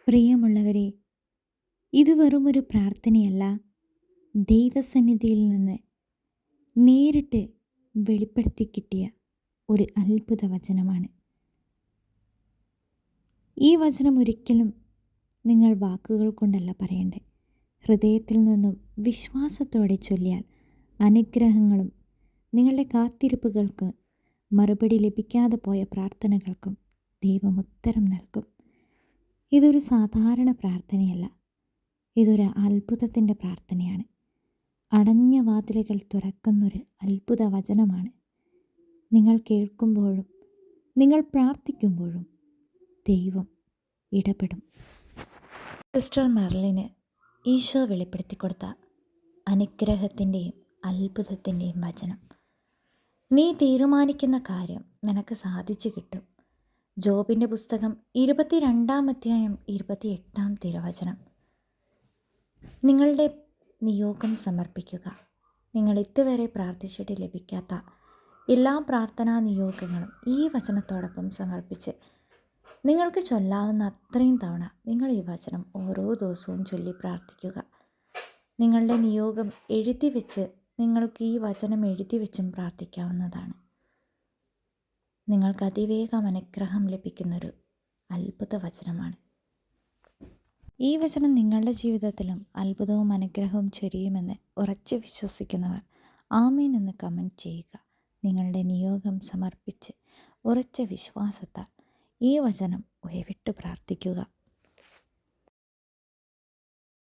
പ്രിയമുള്ളവരെ, ഇത് വെറുമൊരു പ്രാർത്ഥനയല്ല, ദൈവസന്നിധിയിൽ നിന്ന് നേരിട്ട് വെളിപ്പെടുത്തി കിട്ടിയ ഒരു അത്ഭുത വചനമാണ്. ഈ വചനം ഒരിക്കലും നിങ്ങൾ വാക്കുകൾ കൊണ്ടല്ല പറയേണ്ടത്, ഹൃദയത്തിൽ നിന്നും വിശ്വാസത്തോടെ ചൊല്ലിയാൽ അനുഗ്രഹങ്ങളും നിങ്ങളുടെ കാത്തിരിപ്പുകൾക്ക് മറുപടി ലഭിക്കാതെ പോയ പ്രാർത്ഥനകൾക്കും ദൈവം ഉത്തരം നൽകും. ഇതൊരു സാധാരണ പ്രാർത്ഥനയല്ല, ഇതൊരു അത്ഭുതത്തിൻ്റെ പ്രാർത്ഥനയാണ്. അടഞ്ഞ വാതിലുകൾ തുറക്കുന്നൊരു അത്ഭുത വചനമാണ്. നിങ്ങൾ കേൾക്കുമ്പോഴും നിങ്ങൾ പ്രാർത്ഥിക്കുമ്പോഴും ദൈവം ഇടപെടും. സിസ്റ്റർ മെർലിന് ഈശോ വെളിപ്പെടുത്തി കൊടുത്ത അനുഗ്രഹത്തിൻ്റെയും അത്ഭുതത്തിൻ്റെയും വചനം. നീ തീരുമാനിക്കുന്ന കാര്യം നിനക്ക് സാധിച്ചു കിട്ടും. ജോബിൻ്റെ പുസ്തകം 22-ാം അധ്യായം 28-ാം തിരുവചനം. നിങ്ങളുടെ നിയോഗം സമർപ്പിക്കുക. നിങ്ങൾ ഇതുവരെ പ്രാർത്ഥിച്ചിട്ട് ലഭിക്കാത്ത എല്ലാ പ്രാർത്ഥനാ നിയോഗങ്ങളും ഈ വചനത്തോടൊപ്പം സമർപ്പിച്ച് നിങ്ങൾക്ക് ചൊല്ലാവുന്ന അത്രയും തവണ നിങ്ങൾ ഈ വചനം ഓരോ ദിവസവും ചൊല്ലി പ്രാർത്ഥിക്കുക. നിങ്ങളുടെ നിയോഗം എഴുതി വെച്ച് നിങ്ങൾക്ക് ഈ വചനം എഴുതി വെച്ചും പ്രാർത്ഥിക്കാവുന്നതാണ്. നിങ്ങൾക്ക് അതിവേഗം അനുഗ്രഹം ലഭിക്കുന്നൊരു അത്ഭുത വചനമാണ്. ഈ വചനം നിങ്ങളുടെ ജീവിതത്തിലും അത്ഭുതവും അനുഗ്രഹവും ചൊരിയുമെന്ന് ഉറച്ചു വിശ്വസിക്കുന്നവർ ആമേൻ എന്ന് കമൻറ്റ് ചെയ്യുക. നിങ്ങളുടെ നിയോഗം സമർപ്പിച്ച് ഉറച്ച വിശ്വാസത്താൽ ഈ വചനം ഉയവിട്ട് പ്രാർത്ഥിക്കുക.